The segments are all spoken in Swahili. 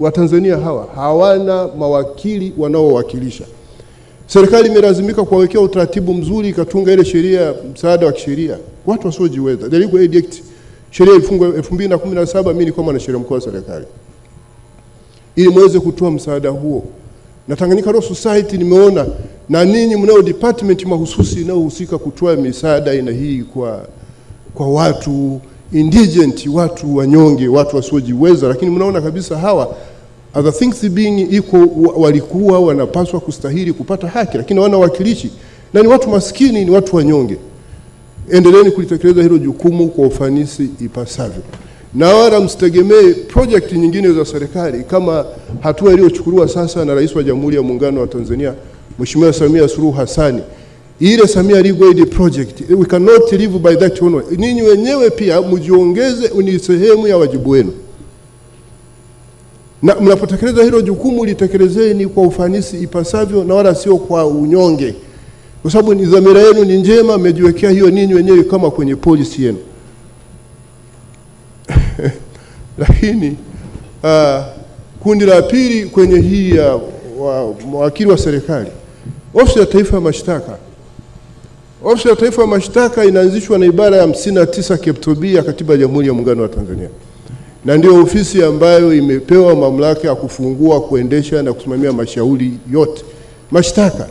Watanzania hawa hawana mawakili wanaowakilisha. Serikali imelazimika kuwawekea utaratibu mzuri, ikatunga ile sheria msaada wa kisheria watu wasiojiweza, The Legal Aid Act, sheria ilifungwa 2017. Mimi ni kama na sheria mkuu wa serikali ili muweze kutoa msaada huo. Na Tanganyika Law Society nimeona na ninyi mnao department mahususi inayohusika kutoa misaada aina hii kwa watu indigent, watu wanyonge, watu wasiojiweza, lakini mnaona kabisa hawa other things being equal walikuwa wanapaswa kustahili kupata haki, lakini wana wakilishi na ni watu maskini, ni watu wanyonge. Endeleeni kulitekeleza hilo jukumu kwa ufanisi ipasavyo. Na wala msitegemee project nyingine za serikali kama hatua iliyochukuliwa sasa na Rais wa Jamhuri ya Muungano wa Tanzania Mheshimiwa Samia Suluhu Hassan. Ile Samia Legal Aid Project, we cannot live by that one. Ninyi wenyewe pia mjiongeze, ni sehemu ya wajibu wenu. Na mnapotekeleza hilo jukumu litekelezeni kwa ufanisi ipasavyo na wala sio kwa unyonge. Kwa sababu ni dhamira yenu ni njema, mmejiwekea hiyo ninyi wenyewe kama kwenye policy yenu. Lakini kundi la pili kwenye hii ya mawakili wa serikali, Ofisi ya Taifa ya Mashtaka. Ofisi ya Taifa ya Mashtaka inaanzishwa na ibara ya 59 Kepto B ya Katiba ya Jamhuri ya Muungano wa Tanzania. Na ndio ofisi ambayo imepewa mamlaka ya kufungua, kuendesha na kusimamia mashauri yote mashtaka.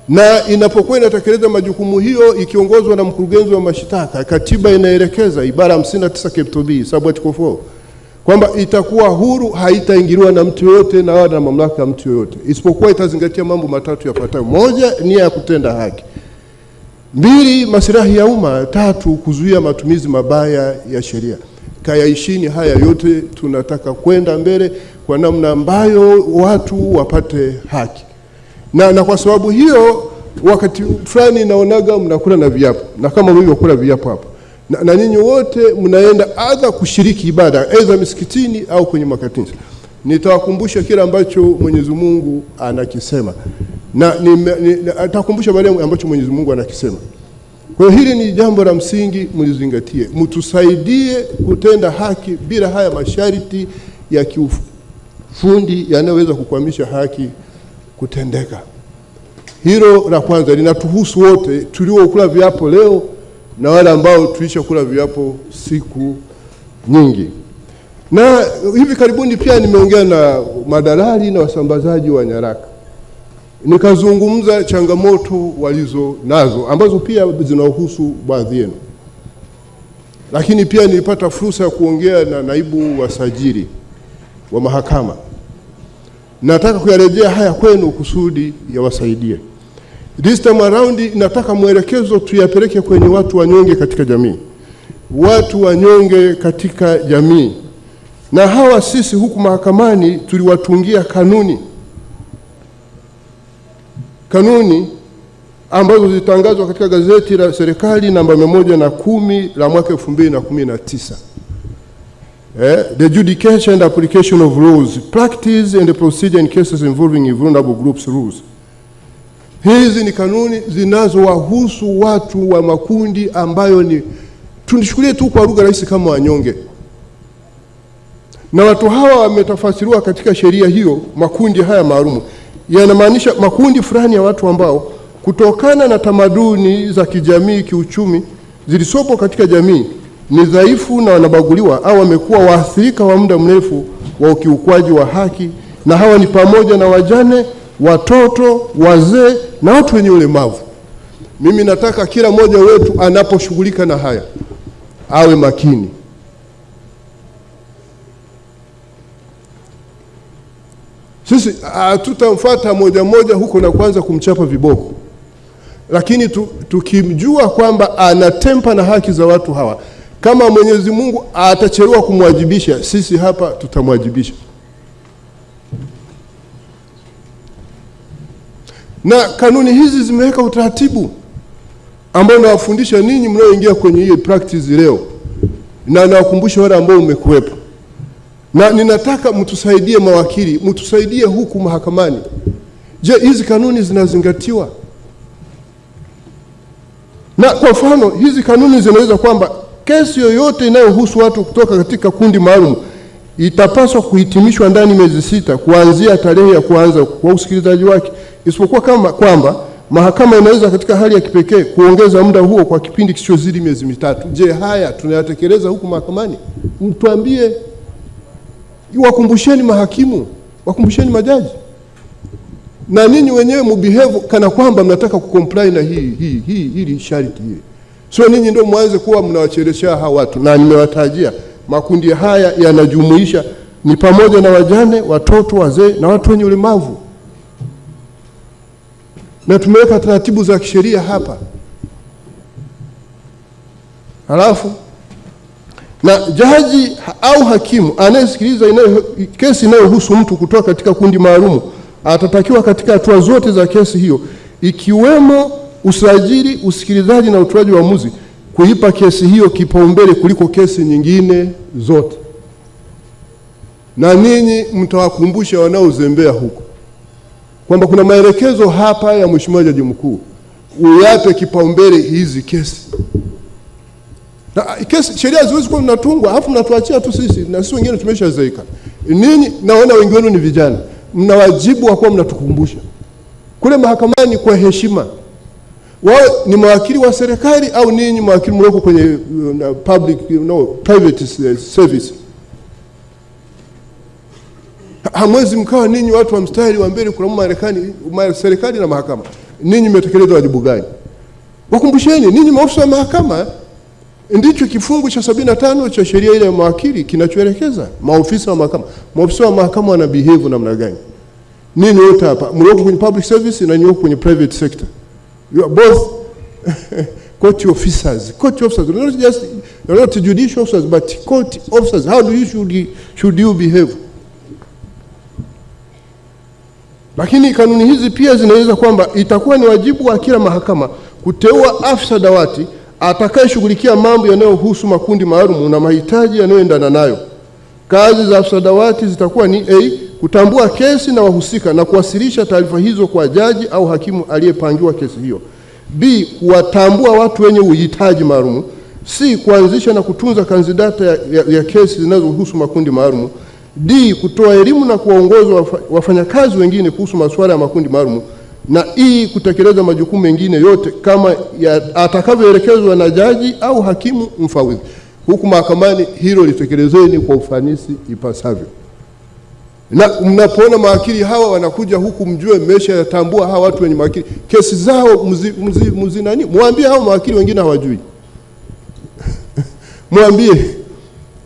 Na inapokuwa inatekeleza majukumu hiyo ikiongozwa na mkurugenzi wa mashtaka, katiba inaelekeza ibara 59 Kepto B sub article 4 kwamba itakuwa huru, haitaingiliwa na mtu yoyote na wala na mamlaka ya mtu yoyote, isipokuwa itazingatia mambo matatu yafuatayo: moja, nia ya kutenda haki; mbili, maslahi ya umma; tatu, kuzuia matumizi mabaya ya sheria. Kayaishini haya yote, tunataka kwenda mbele kwa namna ambayo watu wapate haki. Na kwa sababu hiyo wakati fulani naonaga mnakula na viapo, na kama mlivyokula viapo hapo, na ninyi wote mnaenda adha kushiriki ibada aidha misikitini au kwenye makanisa. Nitawakumbusha kile ambacho Mwenyezi Mungu anakisema, na nitakumbusha baadaye ambacho Mwenyezi Mungu anakisema. Kwa hiyo hili ni jambo la msingi, mlizingatie. Mtusaidie kutenda haki bila haya masharti ya kiufundi yanayoweza kukwamisha haki kutendeka. Hilo la kwanza linatuhusu wote tuliokula viapo leo na wale ambao tulishakula viapo siku nyingi. Na hivi karibuni pia nimeongea na madalali na wasambazaji wa nyaraka. Nikazungumza changamoto walizo nazo ambazo pia zinahusu baadhi yenu. Lakini pia nilipata fursa ya kuongea na naibu wasajili wa mahakama. Nataka kuyarejea haya kwenu kusudi ya wasaidie. This time around nataka mwelekezo tuyapeleke kwenye watu wanyonge katika jamii. Watu wanyonge katika jamii. Na hawa sisi huku mahakamani tuliwatungia kanuni. Kanuni ambazo zitangazwa katika gazeti la serikali namba 110 la mwaka 2019. The Adjudication and Application of Laws, Practice and Procedure in Cases Involving Vulnerable Groups Rules. Hizi ni kanuni zinazowahusu watu wa makundi ambayo ni tunishukulie tu kwa lugha rahisi kama wanyonge. Na watu hawa wametafasiriwa katika sheria hiyo makundi haya maalum. Yanamaanisha makundi fulani ya watu ambao kutokana na tamaduni za kijamii, kiuchumi zilizopo katika jamii ni dhaifu na wanabaguliwa au wamekuwa waathirika wa muda mrefu wa ukiukwaji wa haki. Na hawa ni pamoja na wajane, watoto, wazee na watu wenye ulemavu. Mimi nataka kila mmoja wetu anaposhughulika na haya awe makini. Sisi tutamfuata moja moja huko na kwanza kumchapa viboko. Lakini tukimjua kwamba anatempa na haki za watu hawa, kama Mwenyezi Mungu atachelewa kumwajibisha, sisi hapa tutamwajibisha. Na kanuni hizi zimeweka utaratibu ambao nawafundisha ninyi mnaoingia kwenye hii practice leo, na nawakumbusha wale ambao mmekuwepo. Na ninataka mtusaidie mawakili, mtusaidie huku mahakamani. Je, hizi kanuni zinazingatiwa? Na kwa mfano hizi kanuni zinaweza kwamba kesi yoyote inayohusu watu kutoka katika kundi maalum itapaswa kuhitimishwa ndani miezi 6 kuanzia tarehe ya kuanza kwa usikilizaji wake, isipokuwa kama kwamba mahakama inaweza katika hali ya kipekee kuongeza muda huo kwa kipindi kisichozidi miezi 3. Je, haya tunayatekeleza huku mahakamani? Mtuambie, wakumbusheni mahakimu, wakumbusheni majaji. Na ninyi wenyewe mubehave kana kwamba mnataka kucomply na hili sharti hili. Sio ninyi ndio mwanze kuwa mnawachelesha hawa watu, na nimewatajia makundi haya yanajumuisha ni pamoja na wajane, watoto, wazee na watu wenye ulemavu. Na tumeweka taratibu za kisheria hapa. Halafu na jaji au hakimu anayesikiliza kesi inayohusu mtu kutoka katika kundi maalum atatakiwa katika hatua zote za kesi hiyo, ikiwemo usajili, usikilizaji na utoaji wa uamuzi, kuipa kesi hiyo kipaumbele kuliko kesi nyingine zote. Na ninyi mtawakumbusha wanaozembea huko kwamba kuna maelekezo hapa ya Mheshimiwa Jaji Mkuu, uyape kipaumbele hizi kesi. Na kesi sheria haziwezi kuwa mnatungwa alafu mnatuachia tu sisi, na sisi wengine tumeshazeeka. Ninyi naona wengi wenu ni vijana, mna wajibu wa kuwa mnatukumbusha kule mahakamani kwa heshima. Wao ni mawakili wa serikali au ninyi mawakili mloko kwenye private service? Hamwezi mkawa ninyi watu wa mstari wa mbele kwa Marekani, serikali na mahakama. Ninyi mmetekeleza wajibu gani? Wakumbusheni, ninyi maafisa wa mahakama. Ndicho kifungu cha 75 cha sheria ile ya mawakili kinachoelekeza maofisa wa mahakama. Maofisa wa mahakama wana behave namna gani? Ninyi wote hapa mloko kwenye public service na nyinyi kwenye private sector, you are both court officers. Court officers, not just, you're not judicial officers but court officers. How do you should you behave? Lakini kanuni hizi pia zinaweza kwamba itakuwa ni wajibu wa kila mahakama kuteua afisa dawati atakayeshughulikia mambo yanayohusu makundi maalum na mahitaji yanayoendana nayo. Kazi za afisa dawati zitakuwa ni A, kutambua kesi na wahusika na kuwasilisha taarifa hizo kwa jaji au hakimu aliyepangiwa kesi hiyo. B, kuwatambua watu wenye uhitaji maalum. C, kuanzisha na kutunza kanzidata ya kesi zinazohusu makundi maalum. D, kutoa elimu na kuwaongoza wafanyakazi wengine kuhusu masuala ya makundi maalum. Na E, kutekeleza majukumu mengine yote kama atakavyoelekezwa na jaji au hakimu mfawidhi. Huku mahakamani hilo litekelezeni kwa ufanisi ipasavyo. Na mnapoona mawakili hawa wanakuja huku, mjue mmeshayatambua hawa watu wenye mawakili kesi zao mzinani. Mwambie hao mawakili wengine hawajui. Mwambie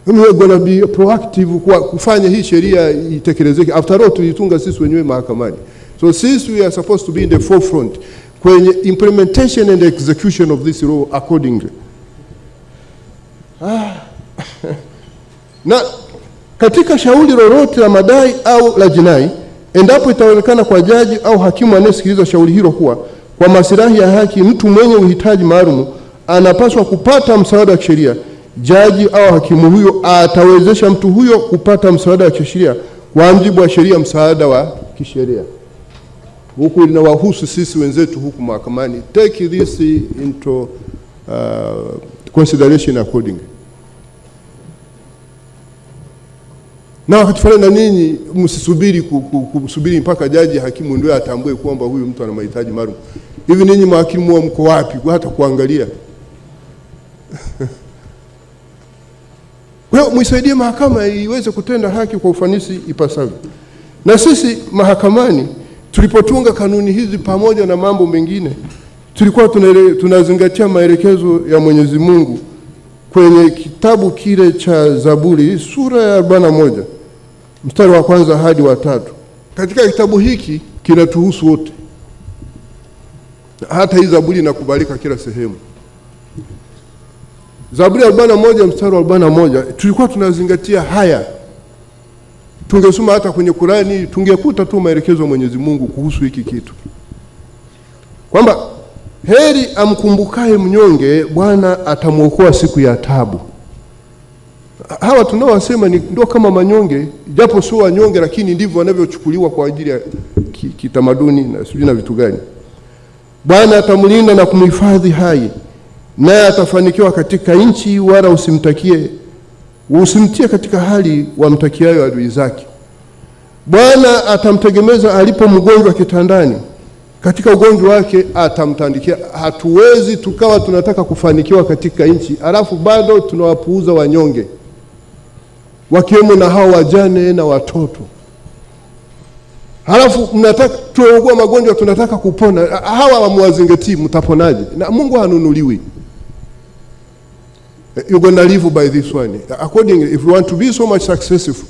we're going to be proactive kwa kufanya hii sheria itekelezeke. After all tulitunga sisi wenyewe mahakamani. So since we are supposed to be in the forefront kwenye implementation and execution of this law accordingly. Na katika shauri lolote la madai au la jinai, endapo itaonekana kwa jaji au hakimu anayesikiliza shauri hilo kuwa kwa maslahi ya haki mtu mwenye uhitaji maalum anapaswa kupata msaada wa kisheria, jaji au hakimu huyo atawezesha mtu huyo kupata msaada wa kisheria kwa mujibu wa sheria msaada wa kisheria. Huku linawahusu sisi wenzetu huku mahakamani. Take this into consideration accordingly. Na wakati fulani na ninyi msisubiri mpaka jaji hakimu ndio atambue kwamba huyu mtu ana mahitaji maalum. Hivi ninyi mahakimu wa mko wapi hata kuangalia? Kwa hiyo msaidie mahakama iweze kutenda haki kwa ufanisi ipasavyo. Na sisi mahakamani tulipotunga kanuni hizi pamoja na mambo mengine, tulikuwa tunazingatia maelekezo ya Mwenyezi Mungu kwenye kitabu kile cha Zaburi sura ya 41 mstari wa 1 hadi wa 3. Katika kitabu hiki kinatuhusu wote. Hata hii Zaburi inakubalika kila sehemu. Zaburi 41 mstari wa 41 tulikuwa tunazingatia haya. Tungesoma hata kwenye Qur'ani tungekuta tu maelekezo ya Mwenyezi Mungu kuhusu hiki kitu. Kwamba heri amkumbukaye mnyonge, Bwana atamuokoa siku ya taabu. Hawa tunaowasema ni ndio kama manyonge, japo sio wanyonge lakini ndivyo wanavyochukuliwa kwa ajili ya kitamaduni na sijui na vitu gani. Bwana atamlinda na kumhifadhi hai, naye atafanikiwa katika nchi, wala usimtakie usimtie katika hali wamtakiayo adui zake. Bwana atamtegemeza alipo mgonjwa kitandani, katika ugonjwa wake atamtandikia. Hatuwezi tukawa tunataka kufanikiwa katika nchi alafu bado tunawapuuza wanyonge, wakiwemo na hao wajane na watoto. Halafu mnataka tuugua magonjwa tunataka kupona, hawa wamwazingatii, mtaponaje? Na Mungu hanunuliwi. You're going to live by this one. Accordingly, if you want to be so much successful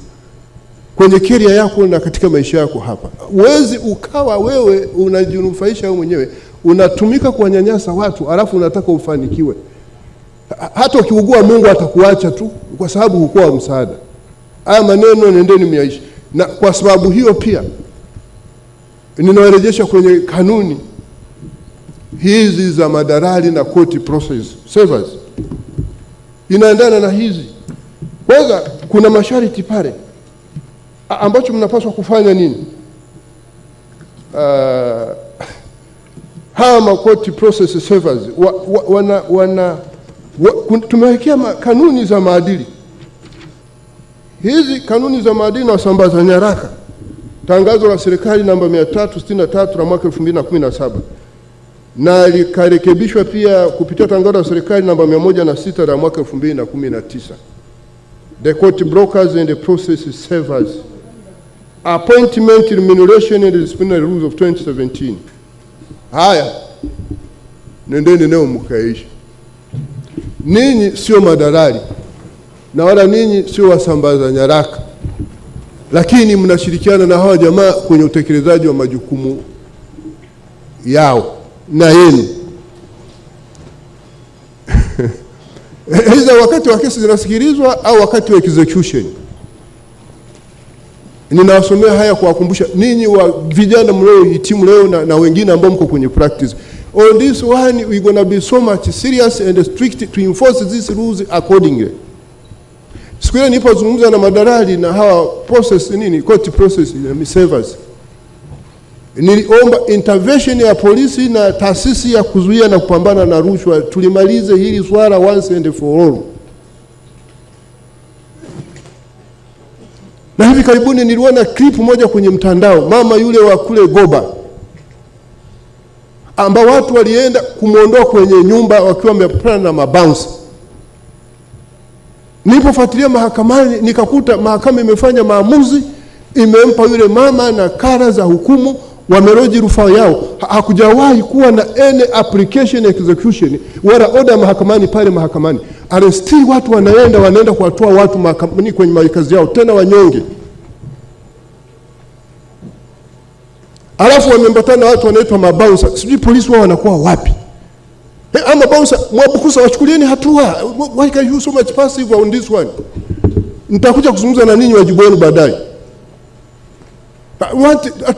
kwenye career yako na katika maisha yako hapa, uwezi ukawa wewe unajinufaisha wewe mwenyewe, unatumika kuwanyanyasa watu alafu unataka ufanikiwe. Hata ukiugua Mungu atakuacha tu kwa sababu hukuwa msaada. Haya maneno nendeni miyaishi. Na kwa sababu hiyo pia ninawarejesha kwenye kanuni hizi za madalali na court process servers. Inaendana na hizi. Kwanza kuna masharti pale ambacho mnapaswa kufanya nini? Hawa court process servers tumewekea kanuni za maadili. Hizi kanuni za maadili na usambaza nyaraka, tangazo la serikali namba 363 la mwaka 2017 na likarekebishwa pia kupitia tangazo la serikali namba 106 la mwaka 2019. The court brokers and the process servers appointment, remuneration and disciplinary rules of 2017. Haya, nendeni leo mkaishi. Ninyi sio madalali na wala ninyi sio wasambaza nyaraka, lakini mnashirikiana na hawa jamaa kwenye utekelezaji wa majukumu yao na yenu. Hizo wakati wa kesi zinasikilizwa au wakati wa execution. Ninawasomea haya kuwakumbusha ninyi wa vijana mliohitimu leo na wengine ambao mko kwenye practice. On this one we're going to be so much serious and strict to enforce these rules accordingly. Siku ile nilipozungumza na madalali na hawa process court process servers, niliomba intervention ya polisi na taasisi ya kuzuia na kupambana na rushwa, tulimalize hili swala once and for all. Na hivi karibuni niliona clip moja kwenye mtandao, mama yule wa kule Goba, ambao watu walienda kumuondoa kwenye nyumba wakiwa wamepana na mabounce. Nilipofuatilia mahakamani nikakuta mahakama imefanya maamuzi, imempa yule mama na kara za hukumu, wameroji rufaa yao. Hakujawahi kuwa na any application execution wala order mahakamani pale mahakamani. Arresti watu wanaenda kuwatoa watu mahakamani kwenye makazi yao, tena wanyonge. Alafu wamembatana watu wanaitwa mabouncer. Sijui polisi wao wanakuwa wapi? Ama bouncer mwabukusa wachukulieni hatua. Why can you so much passive on this one? Nitakuja kuzungumza na ninyi wajibu wenu baadaye.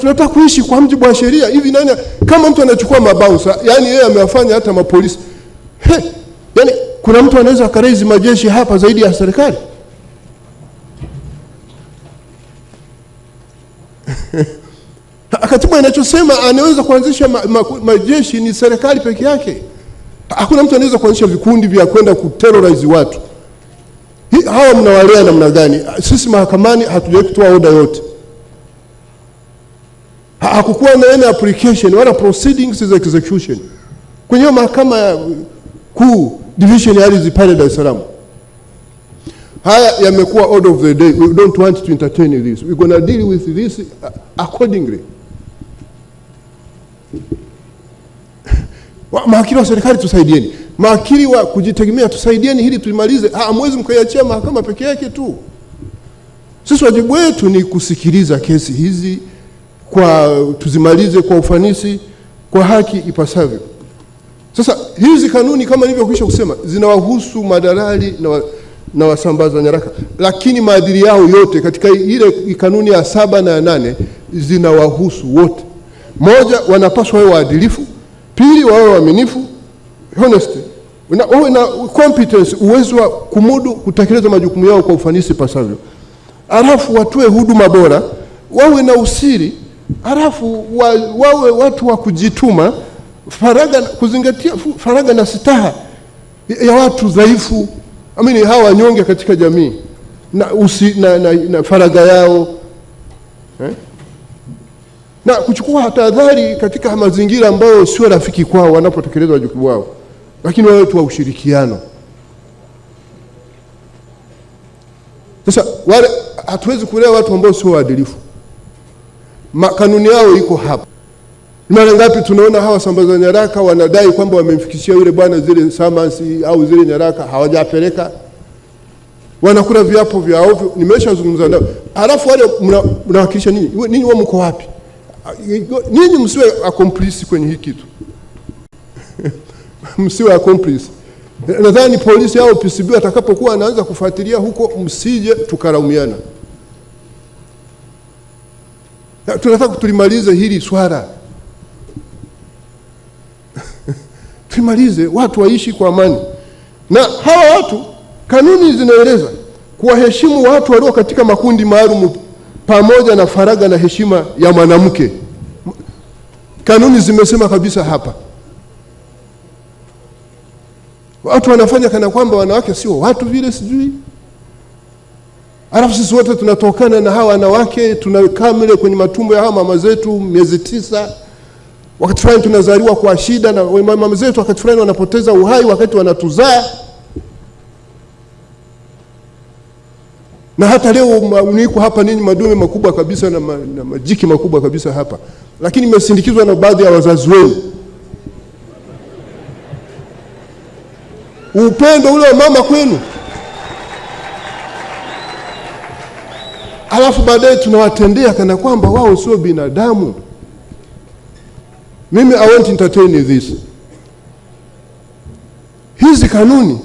Tunataka kuishi kwa mujibu wa sheria. Hivi nani kama mtu anachukua mabouncer, yani yeye amewafanya hata mapolisi. Yani kuna mtu anaweza akaraise majeshi hapa zaidi ya serikali? Katiba inachosema anaweza kuanzisha majeshi ni serikali peke yake. Hakuna mtu anaweza kuanzisha vikundi vya kwenda kuterrorize watu. Hawa mnawalea namna gani? Sisi mahakamani hatujawahi kutoa order yote. Hakukuwa na any application wala proceedings is execution kwenye mahakama kuu division ya ardhi pale Dar es Salaam. Haya yamekuwa order of the day. We don't want to entertain this. We're going to deal with this accordingly. Mawakili wa serikali tusaidieni. Mawakili wa kujitegemea tusaidieni hili tulimalize. Hamwezi mkaiachia mahakama peke yake tu. Sisi wajibu wetu ni kusikiliza kesi hizi tuzimalize kwa ufanisi, kwa haki ipasavyo. Sasa hizi kanuni kama nilivyokwisha kusema zinawahusu madalali na wasambaza nyaraka, lakini maadili yao yote katika ile kanuni ya 7 na ya 8 zinawahusu wote. Moja, wanapaswa wawe waadilifu. Pili, wawe waaminifu, honesty. Wawe na competence, uwezo wa kumudu kutekeleza majukumu yao kwa ufanisi pasavyo. Alafu watoe huduma bora, wawe na usiri, alafu wawe watu wa kujituma, kuzingatia faragha na sitaha ya watu dhaifu, hawa wanyonge katika jamii. na faragha yao na kuchukua tahadhari katika mazingira ambayo sio rafiki kwao wanapotekeleza wajibu wao, lakini wao tu wa ushirikiano. Sasa wale hatuwezi kulea watu ambao sio waadilifu. Kanuni yao iko hapa. Mara ngapi tunaona hawa sambaza nyaraka wanadai kwamba wamemfikishia yule bwana zile summons au zile nyaraka, hawajapeleka, wanakula viapo vya ovyo. Nimeshazungumza nao. Alafu wale mnawakilisha ninyi wao mko wapi? Ninyi msiwe accomplice kwenye hiki kitu. Msiwe accomplice. Nadhani polisi au PCB atakapokuwa anaanza kufuatilia huko, msije tukaraumiana. Tunataka tulimalize hili swala. Tulimalize, watu waishi kwa amani. Na hawa watu, kanuni zinaeleza kuwaheshimu watu walio katika makundi maalum pamoja na faragha na heshima ya mwanamke. Kanuni zimesema kabisa hapa. Watu wanafanya kana kwamba wanawake sio watu vile, sijui. Alafu sisi wote tunatokana na hawa wanawake, tunakaa mle kwenye matumbo ya hawa mama zetu miezi 9. Wakati fulani tunazaliwa kwa shida, na mama zetu wakati fulani wanapoteza uhai wakati wanatuzaa. Na hata leo niko hapa ninyi madume makubwa kabisa na majiki makubwa kabisa hapa, lakini mmesindikizwa na baadhi ya wazazi wenu. Upendo ule wa mama kwenu. Alafu baadaye tunawatendea kana kwamba wao sio binadamu. Mimi I want to entertain this. Hizi kanuni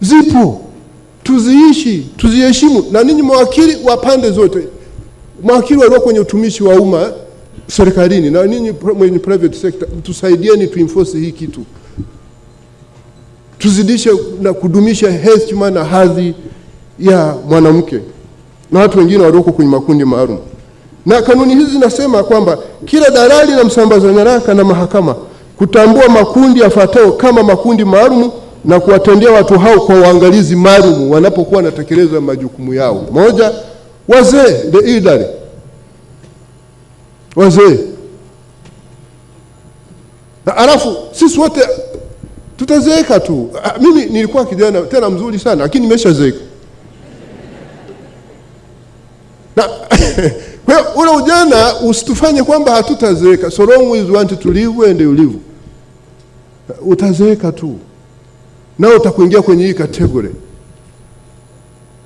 zipo, tuziishi, tuziheshimu. Na ninyi mawakili wa pande zote, mawakili walio kwenye utumishi wa umma serikalini na ninyi kwenye private sector, tusaidieni tu enforce hii kitu. Tuzidishe na kudumisha heshima na hadhi ya mwanamke na watu wengine walioko kwenye makundi maalum. Na kanuni hizi zinasema kwamba kila dalali na msambaza nyaraka na mahakama kutambua makundi yafuatayo kama makundi maalum na kuwatendea watu hao kwa uangalizi maalum wanapokuwa wanatekeleza majukumu yao. Moja, wazee, the elderly. Wazee. Na alafu sisi wote tutazeeka tu. Mimi nilikuwa kijana tena mzuri sana, lakini nimeshazeeka. Na kwa hiyo ule ujana usitufanye kwamba hatutazeeka. So long as you want to live and you live. Utazeeka tu. Na utakuingia kwenye hii category.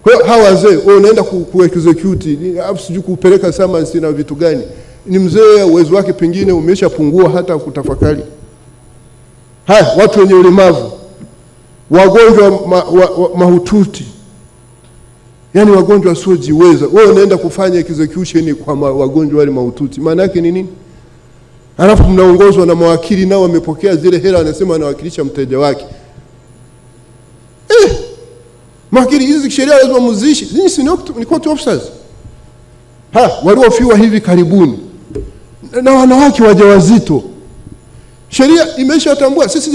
Kwa hiyo hawa wazee unaenda ku-execute, sijui kupeleka summons na vitu gani. Ni mzee, uwezo wake pengine umeshapungua hata kutafakari. Haya, watu wenye ulemavu, wagonjwa mahututi, yani wagonjwa wasiojiweza, wewe unaenda kufanya execution kwa wagonjwa wale mahututi. Maana yake ni nini? Alafu mnaongozwa na mawakili, nao wamepokea zile hela, wanasema anawakilisha mteja wake. Mawakili, hizi sheria lazima muzishi. Hizi ni court officers. Waliofiwa hivi karibuni na wanawake wajawazito, sheria imeshatambua. Sisi